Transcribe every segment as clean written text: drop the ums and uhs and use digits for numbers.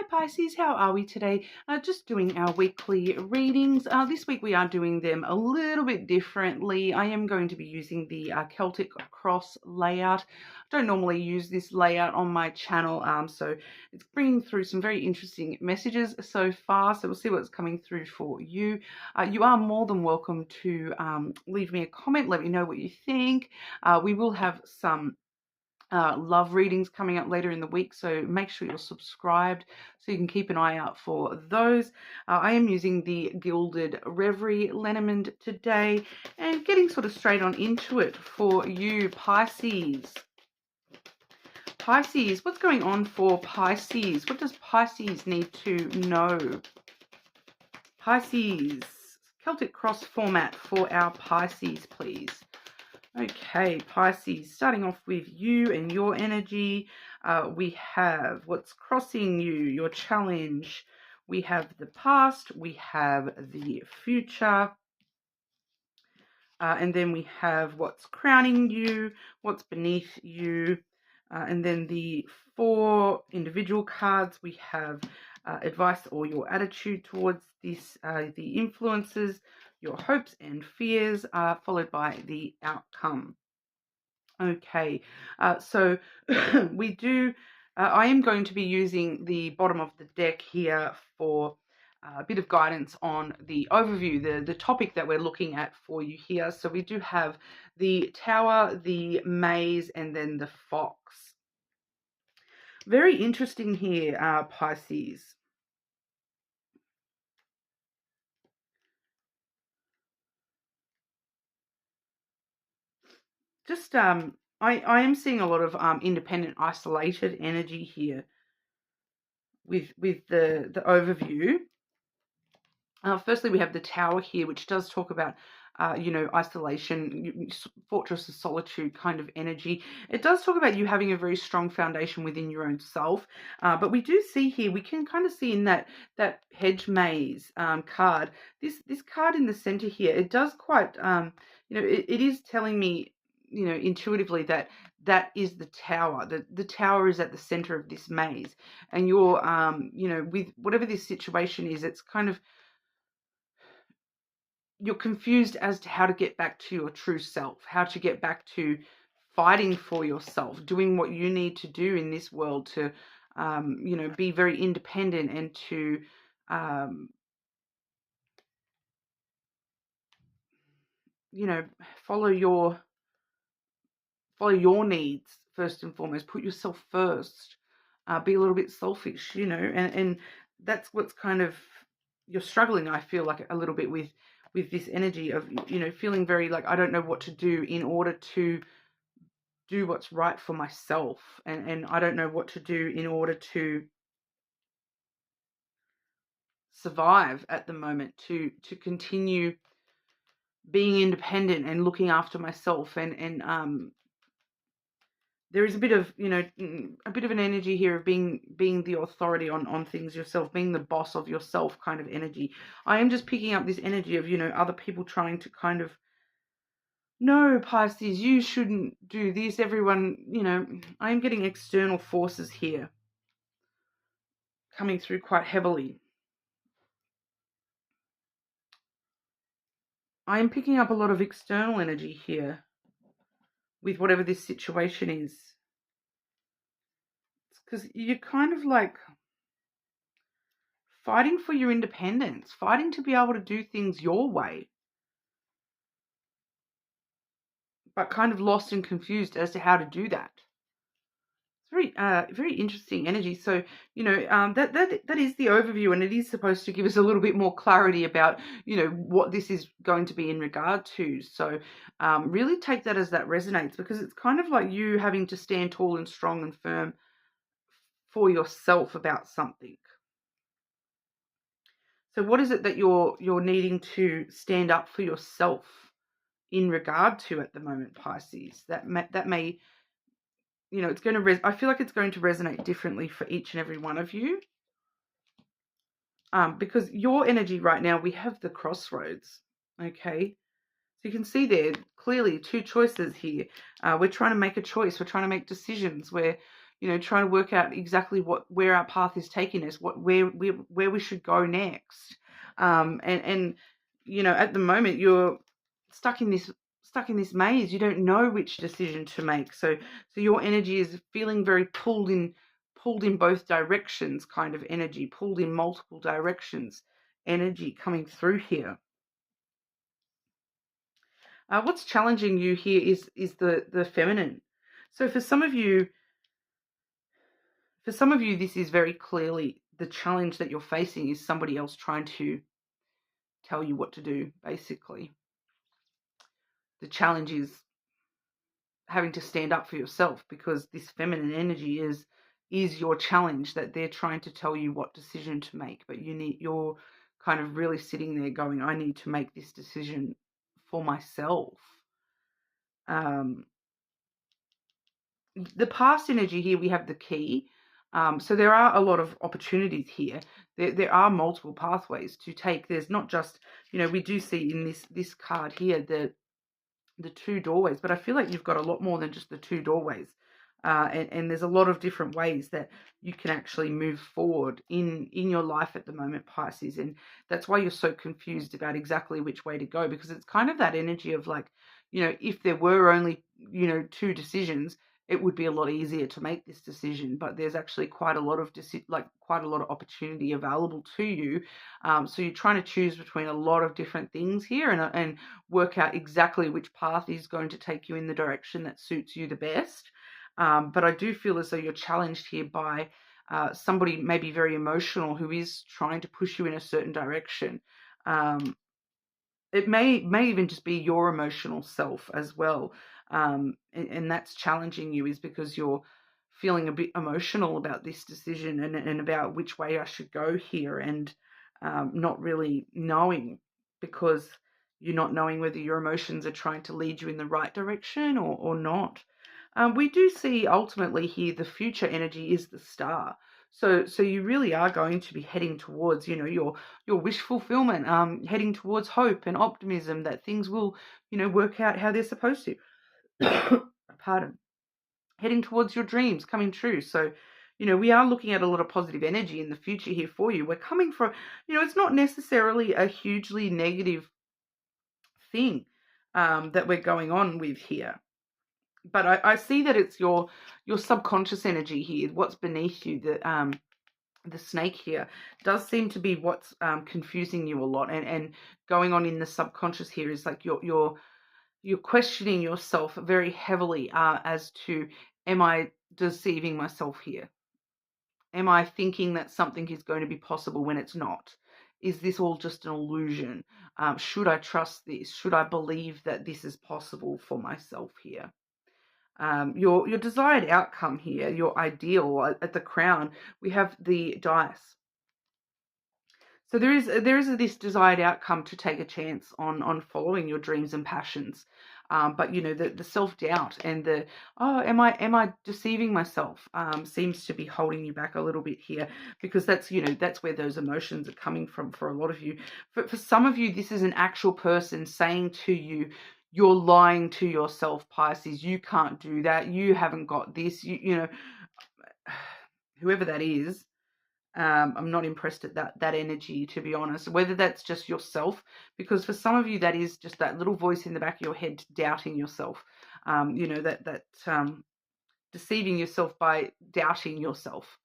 Hi Pisces, how are we today? Just doing our weekly readings. This week we are doing them a little bit differently. I am going to be using the Celtic cross layout. I don't normally use this layout on my channel, so it's bringing through some very interesting messages so far. So we'll see what's coming through for you. You are more than welcome to leave me a comment. Let me know what you think. We will have some love readings coming up later in the week, so make sure you're subscribed so you can keep an eye out for those. I am using the Gilded Reverie Lenormand today and getting sort of straight on into it for you Pisces. Pisces, what's going on for Pisces? What does Pisces need to know? Pisces, Celtic cross format for our Pisces, please. Okay, Pisces, starting off with you and your energy, we have what's crossing you, your challenge. We have the past, we have the future, and then we have what's crowning you, what's beneath you, and then the 4 individual cards, we have advice or your attitude towards this, the influences, your hopes and fears, followed by the outcome. Okay, so we do, I am going to be using the bottom of the deck here for a bit of guidance on the overview, the topic that we're looking at for you here. So we do have the Tower, the Maze, and then the Fox. Very interesting here, Pisces. Just I am seeing a lot of independent, isolated energy here with the overview. Firstly, we have the Tower here, which does talk about, isolation, fortress of solitude kind of energy. It does talk about you having a very strong foundation within your own self. But we do see here, we can kind of see in that hedge maze card, this card in the center here, it does quite, it is telling me, intuitively that is the Tower. The Tower is at the center of this maze. And you're, with whatever this situation is, it's kind of, you're confused as to how to get back to your true self, how to get back to fighting for yourself, doing what you need to do in this world to, be very independent and to, follow your needs first and foremost. Put yourself first. Be a little bit selfish, and that's what's kind of, you're struggling, I feel like, a little bit with this energy of, feeling very like, I don't know what to do in order to do what's right for myself. And I don't know what to do in order to survive at the moment, to continue being independent and looking after myself. And there is a bit of, a bit of an energy here of being the authority on things yourself, being the boss of yourself kind of energy. I am just picking up this energy of, other people trying to kind of, no, Pisces, you shouldn't do this. Everyone, I am getting external forces here coming through quite heavily. I am picking up a lot of external energy here with whatever this situation is. Because you're kind of like fighting for your independence, fighting to be able to do things your way, but kind of lost and confused as to how to do that. It's very interesting energy. So, that is the overview, and it is supposed to give us a little bit more clarity about, what this is going to be in regard to. So, really take that as that resonates, because it's kind of like you having to stand tall and strong and firm for yourself about something. So what is it that you're needing to stand up for yourself in regard to at the moment, Pisces? That may it's going to I feel like it's going to resonate differently for each and every one of you. Because your energy right now, we have the crossroads. Okay, so you can see there clearly 2 choices here. We're trying to make a choice. We're trying to make decisions. We're trying to work out exactly where our path is taking us, where we should go next. And at the moment you're stuck in this maze. You don't know which decision to make. So your energy is feeling very pulled in both directions, kind of energy, pulled in multiple directions, energy coming through here. What's challenging you here is the feminine. So for some of you, this is very clearly the challenge that you're facing is somebody else trying to tell you what to do, basically. The challenge is having to stand up for yourself, because this feminine energy is your challenge, that they're trying to tell you what decision to make, but you're kind of really sitting there going, I need to make this decision for myself. The past energy here, we have the key. So there are a lot of opportunities here. There are multiple pathways to take. There's not just, we do see in this card here the two doorways, but I feel like you've got a lot more than just the two doorways. And there's a lot of different ways that you can actually move forward in your life at the moment, Pisces. And that's why you're so confused about exactly which way to go, because it's kind of that energy of like, if there were only, two decisions, it would be a lot easier to make this decision. But there's actually quite a lot of opportunity available to you. So you're trying to choose between a lot of different things here, and work out exactly which path is going to take you in the direction that suits you the best. But I do feel as though you're challenged here by somebody maybe very emotional who is trying to push you in a certain direction. It may even just be your emotional self as well. And that's challenging you, is because you're feeling a bit emotional about this decision and about which way I should go here, and not really knowing, because you're not knowing whether your emotions are trying to lead you in the right direction or not. We do see ultimately here the future energy is the star. So you really are going to be heading towards, your wish fulfillment, heading towards hope and optimism that things will, work out how they're supposed to. Pardon. Heading towards your dreams coming true. So, we are looking at a lot of positive energy in the future here for you. We're coming from, it's not necessarily a hugely negative thing that we're going on with here. But I see that it's your subconscious energy here, what's beneath you, the snake here does seem to be what's confusing you a lot, and going on in the subconscious here is like you're questioning yourself very heavily as to, am I deceiving myself here? Am I thinking that something is going to be possible when it's not? Is this all just an illusion? Should I trust this? Should I believe that this is possible for myself here? Your desired outcome here, your ideal at the crown, we have the dice. So there is this desired outcome to take a chance on following your dreams and passions. But the self-doubt and the, am I deceiving myself, seems to be holding you back a little bit here, because that's where those emotions are coming from for a lot of you. For some of you, this is an actual person saying to you, you're lying to yourself, Pisces. You can't do that. You haven't got this. Whoever that is, I'm not impressed at that energy, to be honest. Whether that's just yourself, because for some of you that is just that little voice in the back of your head doubting yourself. Deceiving yourself by doubting yourself.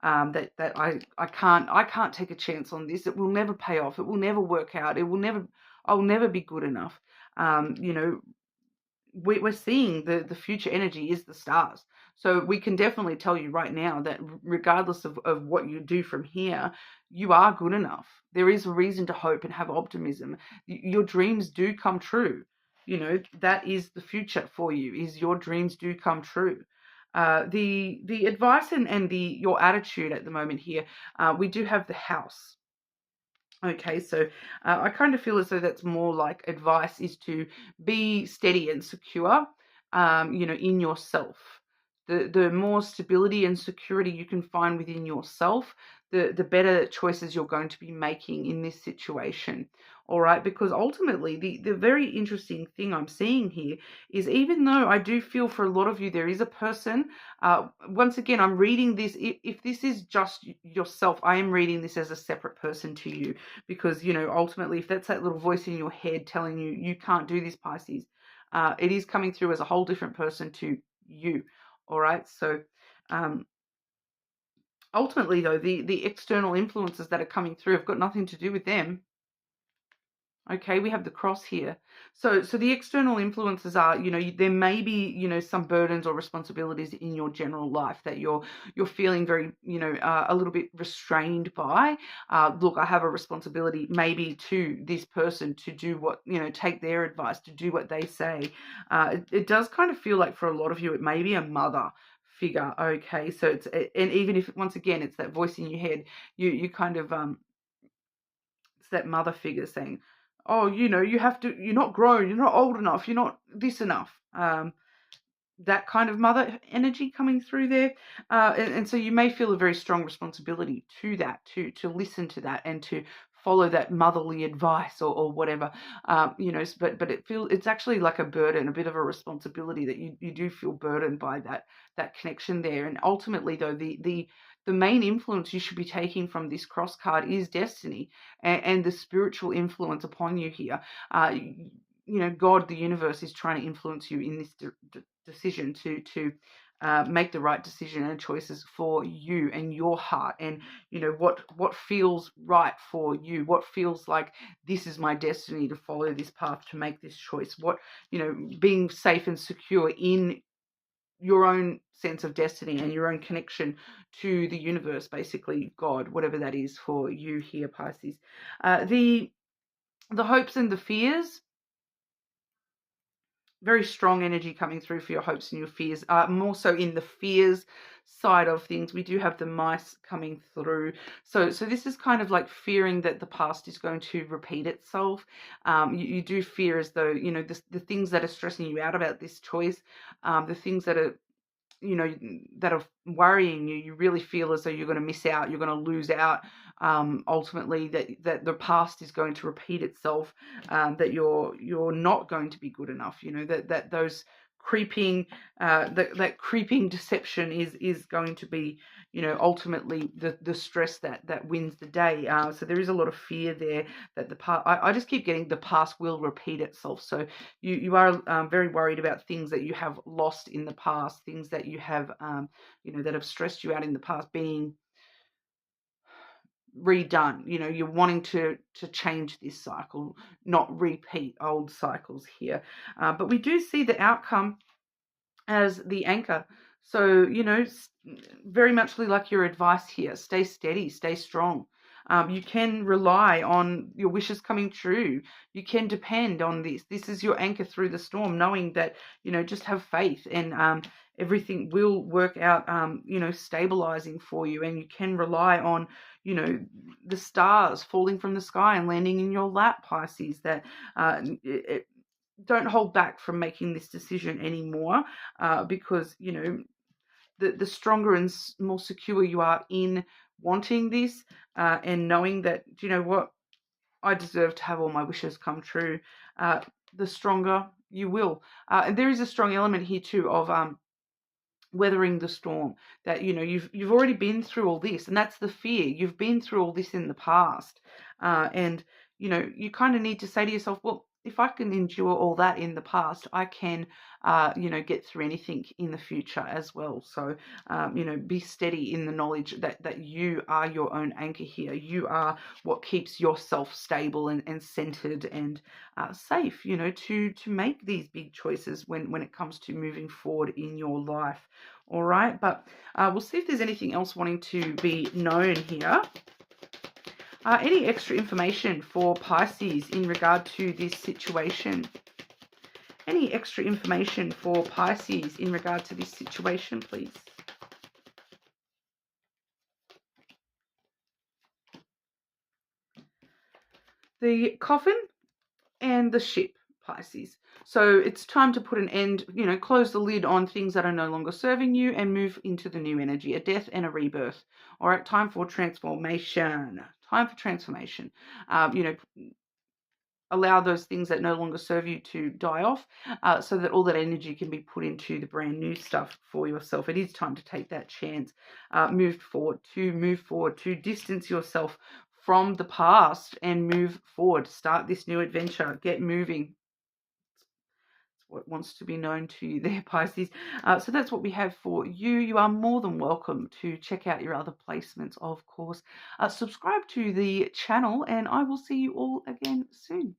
That I can't take a chance on this. It will never pay off. It will never work out. I'll never be good enough. We're seeing the future energy is the stars. So we can definitely tell you right now that regardless of what you do from here, you are good enough. There is a reason to hope and have optimism. Your dreams do come true. That is the future for you, is your dreams do come true. The advice and your attitude at the moment here, we do have the house. Okay, so I kind of feel as though that's more like advice is to be steady and secure, in yourself. the more stability and security you can find within yourself, the better choices you're going to be making in this situation. All right, because ultimately the very interesting thing I'm seeing here is, even though I do feel for a lot of you there is a person, once again, I'm reading this, if this is just yourself, I am reading this as a separate person to you, because, you know, ultimately, if that's that little voice in your head telling you you can't do this, Pisces, it is coming through as a whole different person to you. All right, so ultimately, though, the external influences that are coming through have got nothing to do with them. Okay, we have the cross here. So the external influences are, you know, there may be, you know, some burdens or responsibilities in your general life that you're feeling very, you know, a little bit restrained by. Look, I have a responsibility maybe to this person to do what, you know, take their advice, to do what they say. It does kind of feel like for a lot of you, it may be a mother figure. Okay, so and even if, once again, it's that voice in your head, you kind of it's that mother figure saying, oh, you know, you're not grown, you're not old enough, you're not this enough. That kind of mother energy coming through there. And so you may feel a very strong responsibility to that, to listen to that and to follow that motherly advice or whatever, you know, but it's actually like a burden, a bit of a responsibility that you do feel burdened by that connection there. And ultimately, though, the main influence you should be taking from this cross card is destiny and the spiritual influence upon you here. You know, God, the universe, is trying to influence you in this decision to make the right decision and choices for you and your heart, and, you know, what feels right for you, what feels like this is my destiny to follow this path, to make this choice, what, you know, being safe and secure in your own sense of destiny and your own connection to the universe, basically God, whatever that is for you here, Pisces. The hopes and the fears, very strong energy coming through for your hopes and your fears. More so in the fears side of things, we do have the mice coming through. So this is kind of like fearing that the past is going to repeat itself. You do fear as though, you know, the things that are stressing you out about this choice, the things that are, you know, that are worrying you, you really feel as though you're going to miss out, you're going to lose out, ultimately, that the past is going to repeat itself, that you're not going to be good enough, you know, that those creeping, that creeping deception is going to be, you know, ultimately the stress that wins the day. So there is a lot of fear there that the past, I just keep getting the past will repeat itself. So you are very worried about things that you have lost in the past, things that you have, you know, that have stressed you out in the past being redone. You know, you're wanting to change this cycle, not repeat old cycles here. But we do see the outcome as the anchor. So, you know, very much like your advice here, stay steady, stay strong. You can rely on your wishes coming true. You can depend on this. This is your anchor through the storm, knowing that, you know, just have faith, and everything will work out, you know, stabilizing for you. And you can rely on, you know, the stars falling from the sky and landing in your lap, Pisces, that don't hold back from making this decision anymore, because, you know, the stronger and more secure you are in wanting this, and knowing that, you know what, I deserve to have all my wishes come true, the stronger you will. And there is a strong element here too of weathering the storm, that, you know, you've already been through all this, and that's the fear. You've been through all this in the past, and, you know, you kind of need to say to yourself, well, if I can endure all that in the past, I can, you know, get through anything in the future as well. So, you know, be steady in the knowledge that you are your own anchor here. You are what keeps yourself stable and centered and safe, you know, to make these big choices when it comes to moving forward in your life. All right, but we'll see if there's anything else wanting to be known here. Any extra information for Pisces in regard to this situation? Any extra information for Pisces in regard to this situation, please? The coffin and the ship, Pisces. So it's time to put an end, close the lid on things that are no longer serving you and move into the new energy, a death and a rebirth. All right, time for transformation. Time for transformation. Allow those things that no longer serve you to die off, so that all that energy can be put into the brand new stuff for yourself. It is time to take that chance, move forward, to distance yourself from the past and move forward. Start this new adventure. Get moving. What wants to be known to you there, Pisces. So that's what we have for you. You are more than welcome to check out your other placements, of course. Subscribe to the channel, and I will see you all again soon.